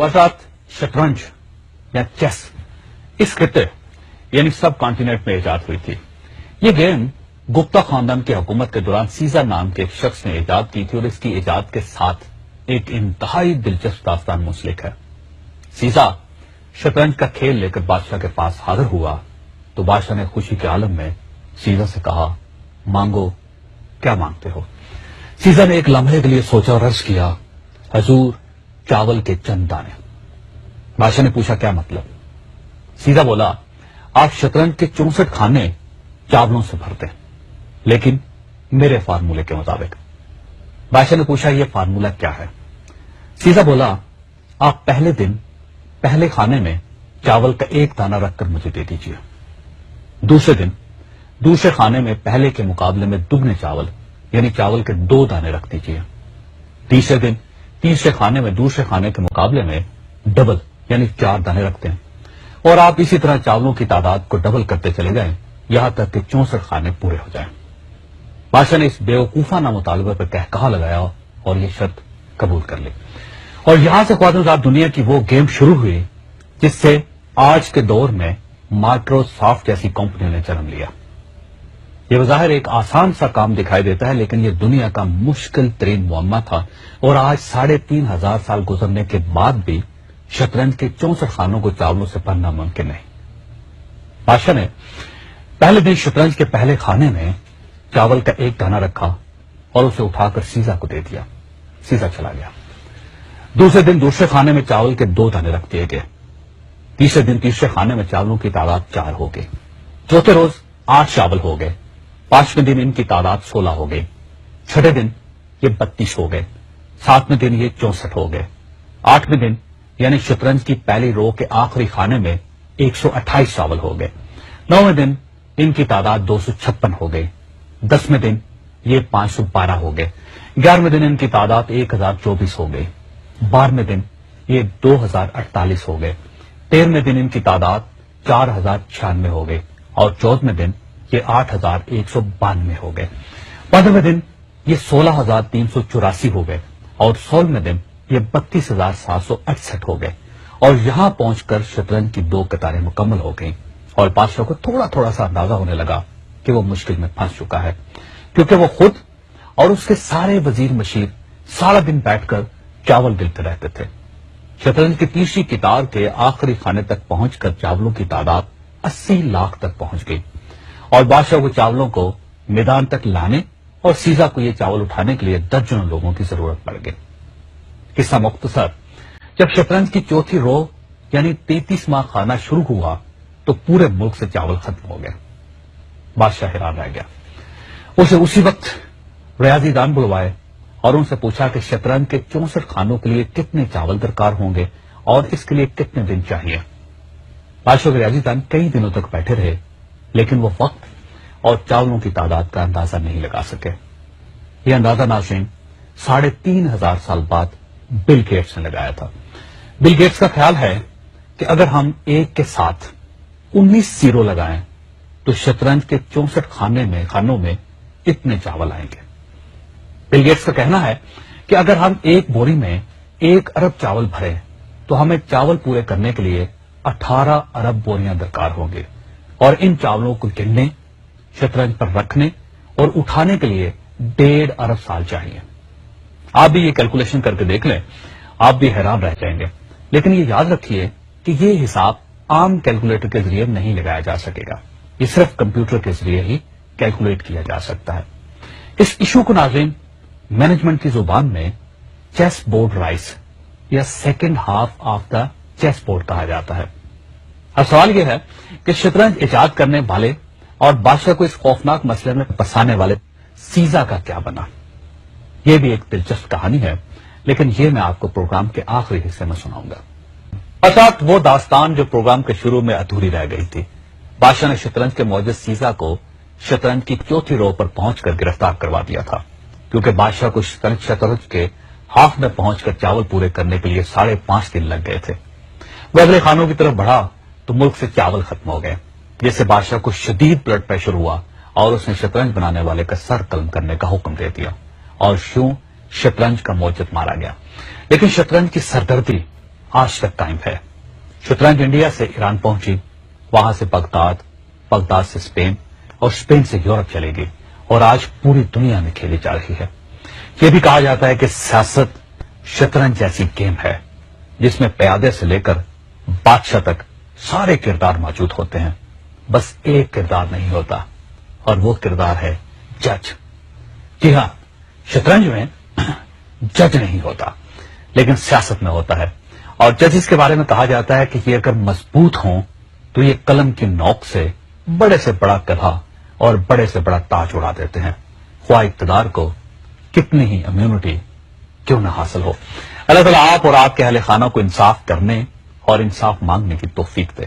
पश्चात शतरंज या चेस इस खित्ते यानी सब कॉन्टिनेंट में इजाद हुई थी। ये गेम गुप्ता खानदान की हुकूमत के दौरान सीजा नाम के एक शख्स ने इजाद की थी और इसकी इजाद के साथ एक इंतहाई दिलचस्प दास्तान मुंसलिक है। सीजा शतरंज का खेल लेकर बादशाह के पास हाजिर हुआ तो बादशाह ने खुशी के आलम में सीजा से कहा, मांगो, क्या मांगते हो? सीजा ने एक लम्हे के लिए सोचा और अर्ज किया, हजूर, चावल के चंद दाने। बादशाह ने पूछा, क्या मतलब? सीधा बोला, आप शतरंज के 64 खाने चावलों से भरते हैं, लेकिन मेरे फार्मूले के मुताबिक। बादशाह ने पूछा, यह फार्मूला क्या है? सीधा बोला, आप पहले दिन पहले खाने में चावल का एक दाना रखकर मुझे दे दीजिए। दूसरे दिन दूसरे खाने में पहले के मुकाबले में दुगने चावल यानी चावल के 2 दाने रख दीजिए। तीसरे दिन तीसरे खाने में दूसरे खाने के मुकाबले में डबल यानी 4 दाने रखते हैं और आप इसी तरह चावलों की तादाद को डबल करते चले जाएं यहां तक कि 64 खाने पूरे हो जाएं। बादशाह ने इस बेवकूफाना मुतालबे पर कहकहा लगाया और यह शर्त कबूल कर ली और यहां से ख्वातिन दुनिया की वो गेम शुरू हुई जिससे आज के दौर में माइक्रोसॉफ्ट जैसी कंपनियों ने जन्म लिया। यह बज़ाहिर एक आसान सा काम दिखाई देता है, लेकिन यह दुनिया का मुश्किल तरीन मुअम्मा था और आज 3500 साल गुजरने के बाद भी शतरंज के 64 खानों को चावलों से भरना मुमकिन नहीं। बादशाह ने पहले दिन शतरंज के पहले खाने में चावल का एक दाना रखा और उसे उठाकर सीजा को दे दिया। सीजा चला गया। दूसरे दिन दूसरे खाने में चावल के 2 दाने रख दिए गए। तीसरे दिन तीसरे खाने में चावलों की तादाद 4 हो गई। चौथे रोज 8 चावल हो गए। 5वें दिन इनकी तादाद 16 हो गई। छठे दिन ये 32 हो गए। 7वें दिन ये 64 हो गए। 8वें दिन यानी शतरंज की पहली रो के आखिरी खाने में 128 चावल हो गए। 9वें दिन इनकी तादाद 256 हो गई। 10वें दिन ये 512 हो गए। 11वें दिन इनकी तादाद 1024 हो गई। 12वें दिन ये 2048 हो गए। 13वें दिन इनकी तादाद 4096 हो गई और 14वें दिन ये 8192 हो गए। 15वें दिन ये 16384 हो गए और 16वें दिन ये 32768 हो गए और यहां पहुंचकर शतरंज की 2 कतारें मुकम्मल हो गईं और बादशाह को थोड़ा थोड़ा सा अंदाजा होने लगा कि वो मुश्किल में फंस चुका है, क्योंकि वो खुद और उसके सारे वजीर मशीर सारा दिन बैठकर चावल गिनते रहते थे। शतरंज की तीसरी कितार के आखिरी खाने तक पहुंचकर चावलों की तादाद 80 लाख तक पहुंच गई और बादशाह को चावलों को मैदान तक लाने और सीजा को ये चावल उठाने के लिए दर्जनों लोगों की जरूरत पड़ गई। किस्सा मुख्तसर, जब शतरंज की चौथी रो यानी 33वां खाना शुरू हुआ तो पूरे मुल्क से चावल खत्म हो गए। बादशाह हैरान रह गया। उसे उसी वक्त रियाजीदान बुलवाए और उनसे पूछा कि शतरंज के 64 खानों के लिए कितने चावल दरकार होंगे और इसके लिए कितने दिन चाहिए। बादशाह के रियाजीदान कई दिनों तक बैठे रहे, लेकिन वो वक्त और चावलों की तादाद का अंदाजा नहीं लगा सके। यह अंदाजा नाज़रीन 3500 साल बाद बिल गेट्स ने लगाया था। बिल गेट्स का ख्याल है कि अगर हम एक के साथ 19 जीरो लगाएं तो शतरंज के 64 खानों में इतने चावल आएंगे। बिल गेट्स का कहना है कि अगर हम एक बोरी में 1 अरब चावल भरें तो हमें चावल पूरे करने के लिए 18 अरब बोरियां दरकार होंगी और इन चावलों को गिनने, शतरंज पर रखने और उठाने के लिए 1.5 अरब साल चाहिए। आप भी ये कैलकुलेशन करके देख लें, आप भी हैरान रह जाएंगे। लेकिन ये याद रखिए कि ये हिसाब आम कैलकुलेटर के जरिए नहीं लगाया जा सकेगा। ये सिर्फ कंप्यूटर के जरिए ही कैलकुलेट किया जा सकता है। इस इशू को नाज़रीन मैनेजमेंट की जुबान में चेस बोर्ड राइस या second half of the chessboard कहा जाता है। अब सवाल यह है कि शतरंज इजाद करने वाले और बादशाह को इस खौफनाक मसले में फंसाने वाले सीजा का क्या बना। यह भी एक दिलचस्प कहानी है, लेकिन यह मैं आपको प्रोग्राम के आखिरी हिस्से में सुनाऊंगा। अर्थात वो दास्तान जो प्रोग्राम के शुरू में अधूरी रह गई थी। बादशाह ने शतरंज के मौजूद सीजा को शतरंज की चौथी रो पर पहुंचकर गिरफ्तार करवा दिया था, क्योंकि बादशाह को शतरंज के हाफ में पहुंचकर चावल पूरे करने के लिए 5.5 दिन लग गए थे। वह अगले खानों की तरफ बढ़ा तो मुल्क से चावल खत्म हो गए, जिससे बादशाह को शदीद ब्लड प्रेशर हुआ और उसने शतरंज बनाने वाले का सर कलम करने का हुक्म दे दिया और यूं शतरंज का मौजूद मारा गया। लेकिन शतरंज की सरदर्दी آج تک قائم ہے۔ شطرنج انڈیا سے ایران پہنچی، وہاں سے بغداد، بغداد سے اسپین اور اسپین سے یورپ چلے گی اور آج پوری دنیا میں کھیلی جا رہی ہے۔ یہ بھی کہا جاتا ہے کہ سیاست شطرنج جیسی گیم ہے جس میں قیادت سے لے کر بادشاہ تک سارے کردار موجود ہوتے ہیں، بس ایک کردار نہیں ہوتا اور وہ کردار ہے جج۔ جی ہاں، شطرنج میں جج نہیں ہوتا لیکن سیاست میں ہوتا ہے، اور ججز کے بارے میں کہا جاتا ہے کہ یہ اگر مضبوط ہوں تو یہ قلم کی نوک سے بڑے سے بڑا قلعہ اور بڑے سے بڑا تاج اڑا دیتے ہیں، خواہ اقتدار کو کتنی ہی امیونٹی کیوں نہ حاصل ہو۔ اللہ تعالیٰ آپ اور آپ کے اہل خانہ کو انصاف کرنے اور انصاف مانگنے کی توفیق دے۔